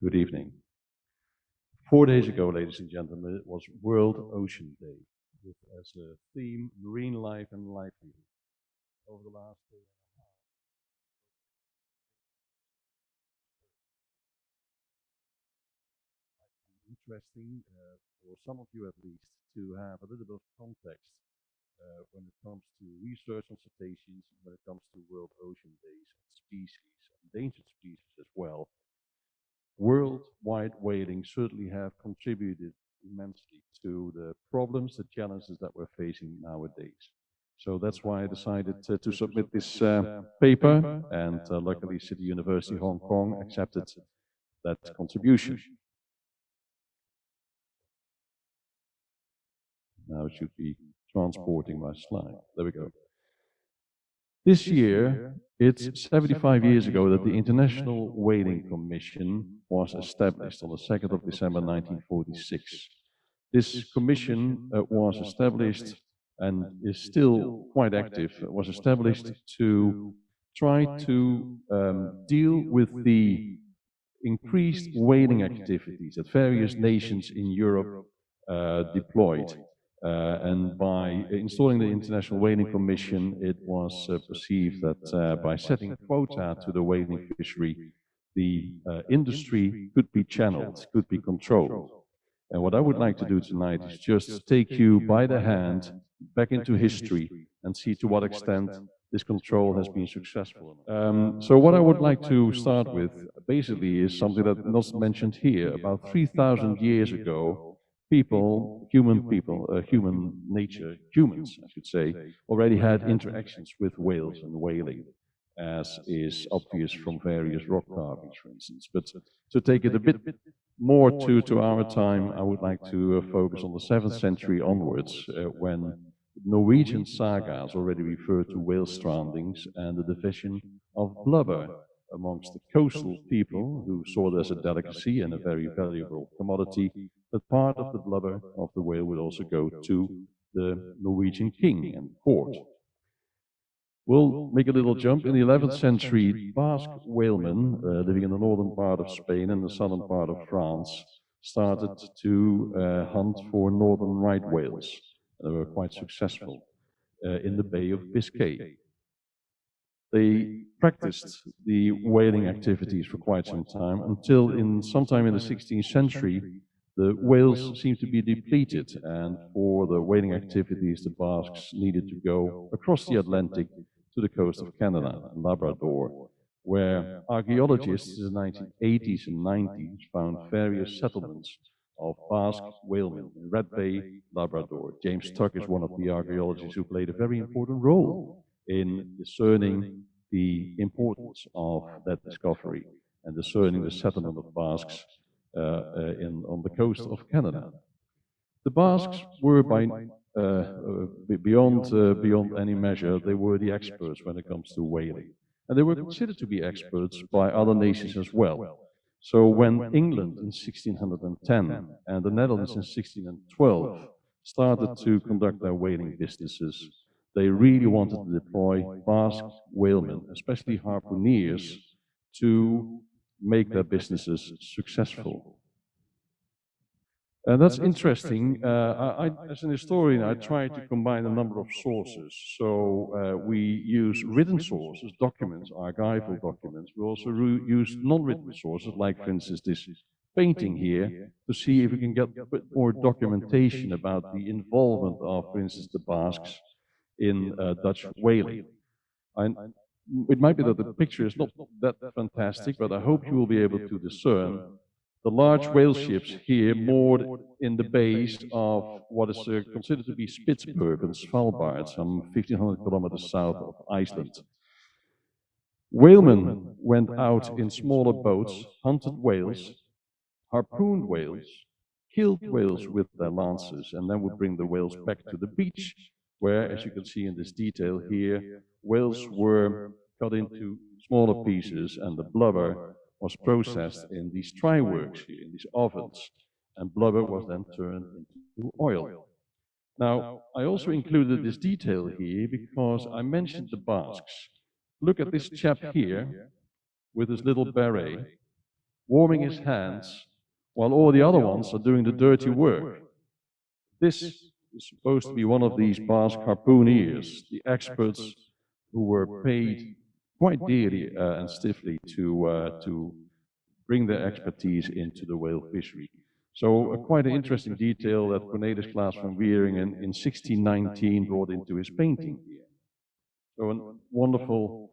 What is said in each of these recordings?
Good evening. 4 days ago, ladies and gentlemen, it was World Ocean Day, with as a theme marine life and livelihood. Over the last day and a half, interesting for some of you at least to have a little bit of context when it comes to research on cetaceans, when it comes to World Ocean Days and species, endangered species as well. Worldwide whaling certainly have contributed immensely to the problems, the challenges that we're facing nowadays. So that's why I decided to submit this paper, and luckily City University Hong Kong accepted that contribution. Now it should be transporting my slide. There we go. This year, it's 75 years ago that the International Whaling Commission was established on the 2nd of December 1946. This commission was established and is still quite active. It was established to try to deal with the increased whaling activities that various nations in Europe deployed. And by installing the International Whaling Commission, it was perceived that by setting quota to the whaling fishery, the industry could be channeled, could be controlled. And what I would like to do tonight is just take you by the hand back into history and see to what extent this control has been successful. So what I would like to start with basically is something that's not mentioned here. About 3,000 years ago, human nature, humans, I should say, already had interactions with whales and whaling, as is obvious from various rock carvings, for instance. But to take it a bit more to our time, I would like to focus on the 7th century onwards, when Norwegian sagas already refer to whale strandings and the division of blubber amongst the coastal people who saw it as a delicacy and a very valuable commodity, but part of the blubber of the whale would also go to the Norwegian king and court. We'll make a little jump. In the 11th century, Basque whalemen living in the northern part of Spain and the southern part of France started to hunt for northern right whales. They were quite successful in the Bay of Biscay. They practiced the whaling activities for quite some time until sometime in the 16th century, the whales seemed to be depleted, and for the whaling activities, the Basques needed to go across the Atlantic to the coast of Canada and Labrador, where archaeologists in the 1980s and 90s found various settlements of Basque whalemen in Red Bay, Labrador. James Tuck is one of the archaeologists who played a very important role in discerning the importance of that discovery and discerning the settlement of Basques on the coast of Canada. The Basques were beyond any measure, they were the experts when it comes to whaling. And they were considered to be experts by other nations as well. So when England in 1610 and the Netherlands in 1612 started to conduct their whaling businesses, they really wanted to deploy Basque whalemen, especially harpooneers, to make their businesses successful. And that's interesting. As an historian, I try to combine a number of sources. So we use written sources, documents, archival documents. We also use non-written sources, like, for instance, this painting here, to see if we can get a bit more documentation about the involvement of, for instance, the Basques in Dutch whaling. It might be that the picture is not that fantastic, but I hope you will be able to discern the large whale ships here moored in the bays of what is considered to be Spitsbergen, Svalbard, some 1,500 kilometers south of Iceland. Whalemen went out in smaller boats, hunted whales, harpooned whales, killed whales with their lances, and then would bring the whales back to the beach, where, as you can see in this detail here, whales were cut into smaller pieces and the blubber was processed in these try-works here, in these ovens, and blubber was then turned into oil. Now, I also included this detail here because I mentioned the Basques. Look at this chap here with his little beret. warming his hands, while all the other ones are doing the dirty work. This is supposed to be one of these Basque harpooneers, the experts who were paid quite dearly and stiffly to bring their expertise into the whale fishery. So quite an interesting detail that Cornelis Klaas van Wieringen in 1619 brought into his painting here. So a wonderful,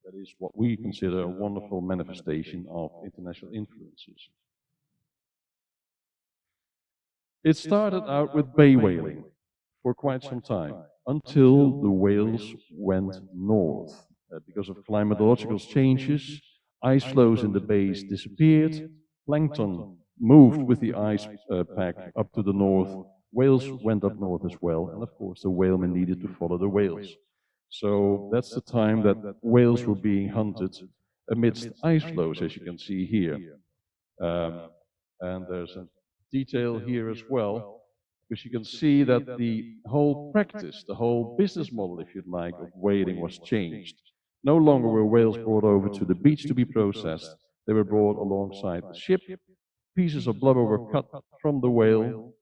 that is what we consider a wonderful manifestation of international influences. It started out with bay whaling for quite some time, until the whales went north. Because of climatological changes, ice flows in the bays disappeared, plankton moved with the ice pack up to the north, whales went up north as well, and of course the whalemen needed to follow the whales. So that's the time that whales were being hunted amidst ice flows, as you can see here. And there's a detail here as well, because you can see that the whole practice, the whole business model, if you'd like, of whaling was changed. No longer were whales brought over to the beach to be processed, they were brought alongside the ship. Pieces of blubber were cut from the whale,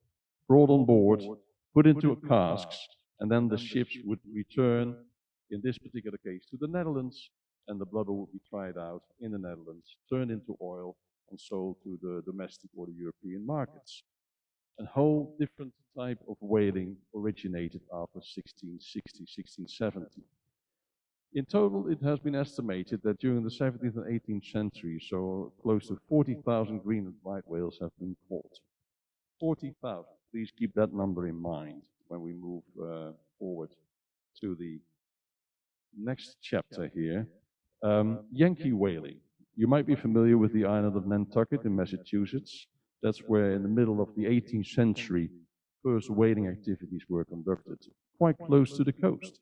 brought on board, put into casks, and then the ships would return, in this particular case, to the Netherlands, and the blubber would be tried out in the Netherlands, turned into oil, and sold to the domestic or the European markets. A whole different type of whaling originated after 1660, 1670. In total, it has been estimated that during the 17th and 18th century, so close to 40,000 Greenland right whales have been caught. 40,000. Please keep that number in mind when we move forward to the next chapter here. Yankee whaling. You might be familiar with the island of Nantucket in Massachusetts. That's where, in the middle of the 18th century, first whaling activities were conducted, quite close to the coast.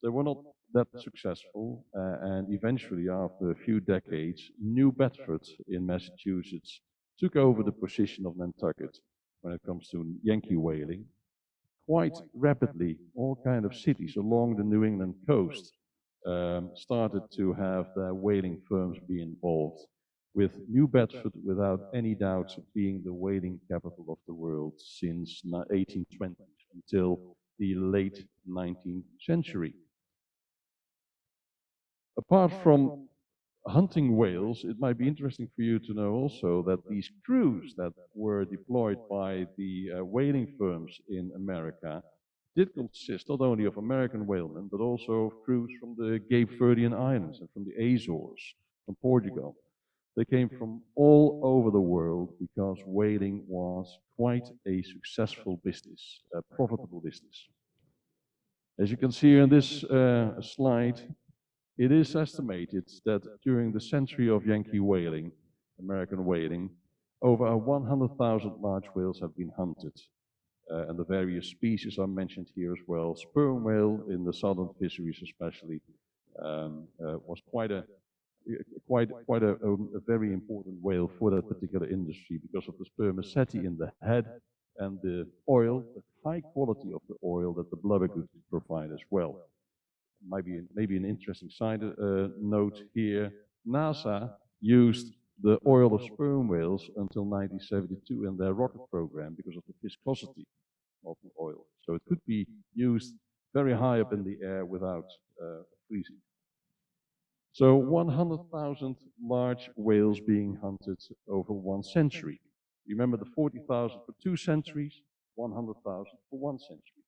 They were not that successful, and eventually, after a few decades, New Bedford in Massachusetts took over the position of Nantucket when it comes to Yankee whaling. Quite rapidly, all kinds of cities along the New England coast started to have their whaling firms be involved, with New Bedford, without any doubt, being the whaling capital of the world since 1820 until the late 19th century. Apart from hunting whales, it might be interesting for you to know also that these crews that were deployed by the whaling firms in America did consist not only of American whalemen, but also of crews from the Cape Verdean Islands and from the Azores, from Portugal. They came from all over the world because whaling was quite a successful business, a profitable business. As you can see in this slide, it is estimated that during the century of Yankee whaling, American whaling, over 100,000 large whales have been hunted. And the various species are mentioned here as well. Sperm whale in the southern fisheries especially was quite a very important whale for that particular industry because of the spermaceti in the head and the oil, the high quality of the oil that the blubber could provide as well. Maybe an interesting side note here. NASA used the oil of sperm whales until 1972 in their rocket program because of the viscosity of the oil. So it could be used very high up in the air without freezing. So 100,000 large whales being hunted over 1 century. Remember the 40,000 for 2 centuries, 100,000 for 1 century.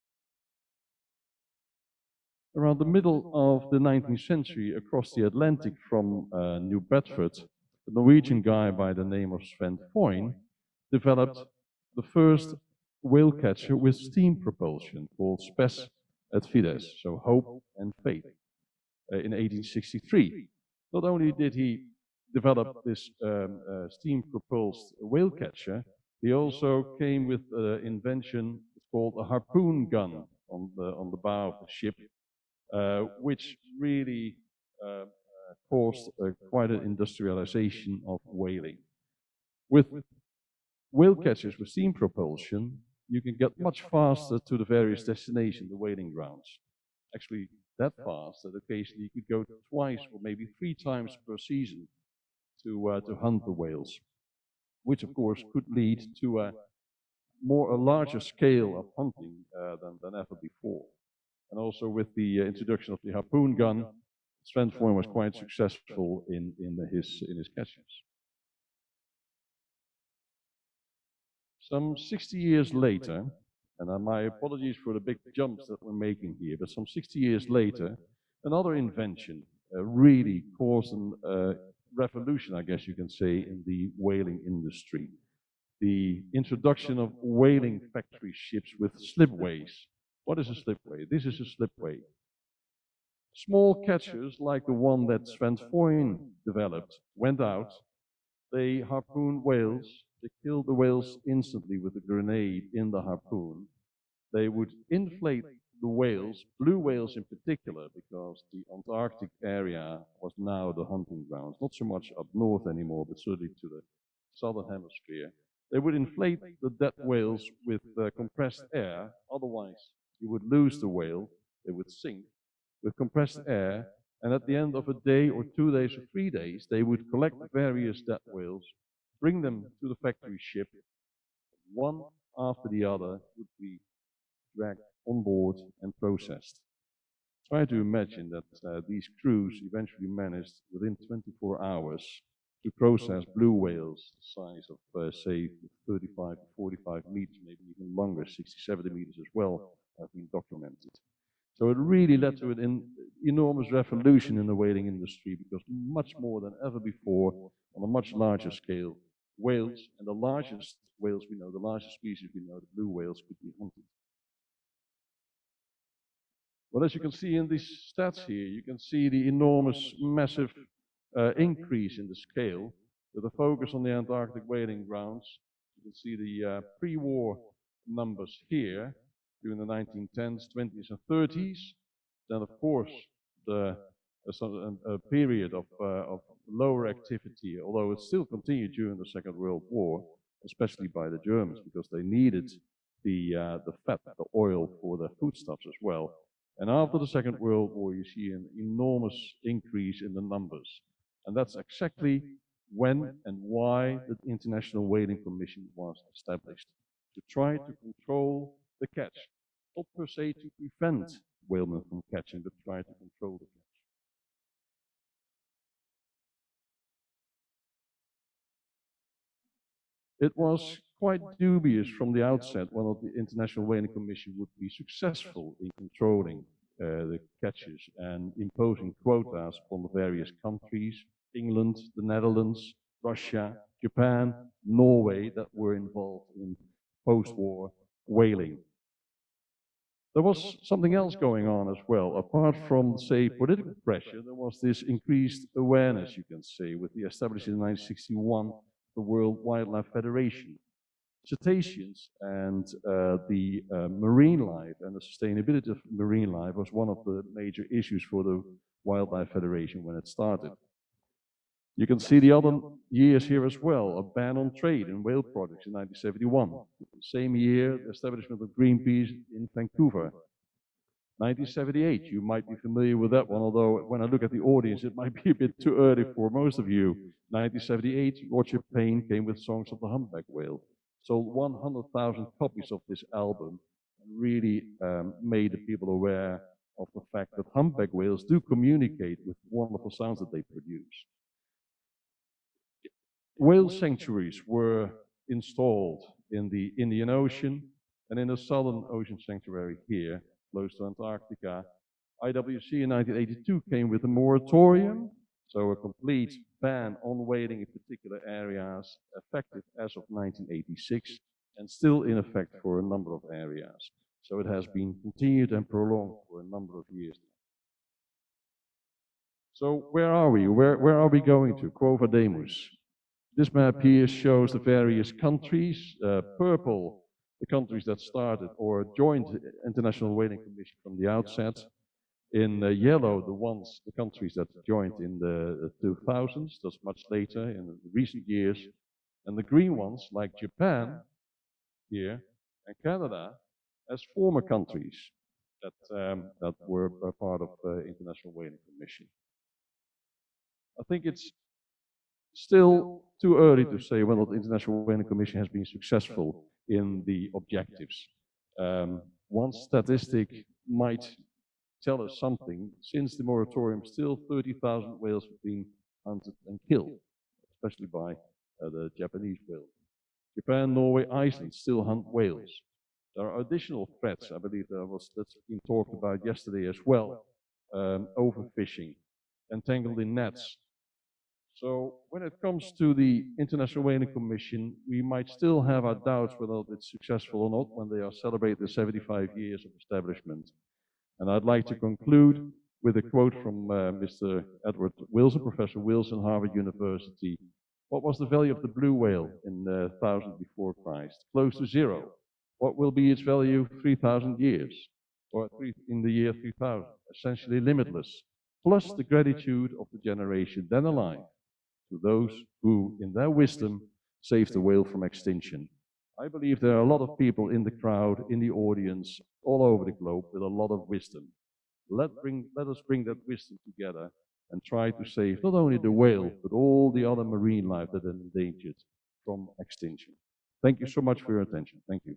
Around the middle of the 19th century, across the Atlantic from New Bedford, a Norwegian guy by the name of Sven Foyn developed the first whale catcher with steam propulsion called Spes et Fides, so hope and faith, in 1863. Not only did he develop this steam-propulsed whale catcher, he also came with an invention called a harpoon gun on the bow of the ship, which really caused quite an industrialization of whaling. With whale catchers with steam propulsion, you can get much faster to the various destinations, the whaling grounds. Actually, that fast that occasionally you could go twice or maybe 3 times per season to hunt the whales, which of course could lead to a larger scale of hunting than ever before. And also with the introduction of the harpoon gun, Sven Foyn was quite successful in his catches. Some 60 years later, and my apologies for the big jumps that we're making here, but some 60 years later, another invention really caused a revolution, I guess you can say, in the whaling industry. The introduction of whaling factory ships with slipways. What is a slipway? This is a slipway. Small catchers like the one that Sven Foyn developed went out, they harpooned whales, they killed the whales instantly with a grenade in the harpoon. They would inflate the whales, blue whales in particular, because the Antarctic area was now the hunting grounds, not so much up north anymore, but certainly to the southern hemisphere. They would inflate the dead whales with compressed air, otherwise you would lose the whale, they would sink with compressed air, and at the end of a day or 2 days or 3 days, they would collect various dead whales, bring them to the factory ship, one after the other would be dragged on board and processed. Try to imagine that these crews eventually managed within 24 hours to process blue whales the size of, say, 35 to 45 meters, maybe even longer, 60, 70 meters as well, have been documented. So it really led to an enormous revolution in the whaling industry, because much more than ever before, on a much larger scale, whales, and the largest whales we know, the largest species we know, the blue whales, could be hunted. Well, as you can see in these stats here, you can see the enormous, massive increase in the scale, with a focus on the Antarctic whaling grounds. You can see the pre-war numbers here, during the 1910s, 20s, and 30s. Then, of course, a period of lower activity, although it still continued during the Second World War, especially by the Germans, because they needed the fat, the oil for their foodstuffs as well. And after the Second World War, you see an enormous increase in the numbers. And that's exactly when and why the International Whaling Commission was established, to try to control the catch. Not per se to prevent whalemen from catching, but try to control the catch. It was quite dubious from the outset whether the International Whaling Commission would be successful in controlling the catches and imposing quotas upon the various countries, England, the Netherlands, Russia, Japan, Norway, that were involved in post-war whaling. There was something else going on as well. Apart from, say, political pressure, there was this increased awareness, you can say, with the establishment in 1961 the World Wildlife Federation. Cetaceans and the marine life and the sustainability of marine life was one of the major issues for the Wildlife Federation when it started. You can see the other years here as well, a ban on trade in whale products in 1971. Same year, the establishment of Greenpeace in Vancouver. 1978, you might be familiar with that one, although when I look at the audience, it might be a bit too early for most of you. 1978, Roger Payne came with Songs of the Humpback Whale. Sold 100,000 copies of this album, and really made the people aware of the fact that humpback whales do communicate with wonderful sounds that they produce. Whale sanctuaries were installed in the Indian Ocean and in the Southern Ocean Sanctuary here, close to Antarctica. IWC in 1982 came with a moratorium, so a complete ban on whaling in particular areas, effective as of 1986, and still in effect for a number of areas. So it has been continued and prolonged for a number of years. So where are we? Where are we going to? Quo Vademos. This map here shows the various countries. Purple, the countries that started or joined the International Whaling Commission from the outset. In yellow, the countries that joined in the 2000s, that's much later in the recent years. And the green ones, like Japan here and Canada, as former countries that were part of the International Whaling Commission. I think it's still too early to say whether the International Whaling Commission has been successful in the objectives. One statistic might tell us something. Since the moratorium, still 30,000 whales have been hunted and killed, especially by the Japanese whale. Japan, Norway, Iceland still hunt whales. There are additional threats, I believe that's been talked about yesterday as well. Overfishing, entangled in nets. So when it comes to the International Whaling Commission, we might still have our doubts whether it's successful or not when they are celebrating the 75 years of establishment. And I'd like to conclude with a quote from Mr. Edward Wilson, Professor Wilson, Harvard University. What was the value of the blue whale in 1000 before Christ? Close to zero. What will be its value 3,000 years? Or in the year 3000? Essentially limitless. Plus the gratitude of the generation then alive to those who, in their wisdom, saved the whale from extinction. I believe there are a lot of people in the crowd, in the audience, all over the globe with a lot of wisdom. Let us bring that wisdom together and try to save not only the whale, but all the other marine life that is endangered from extinction. Thank you so much for your attention. Thank you.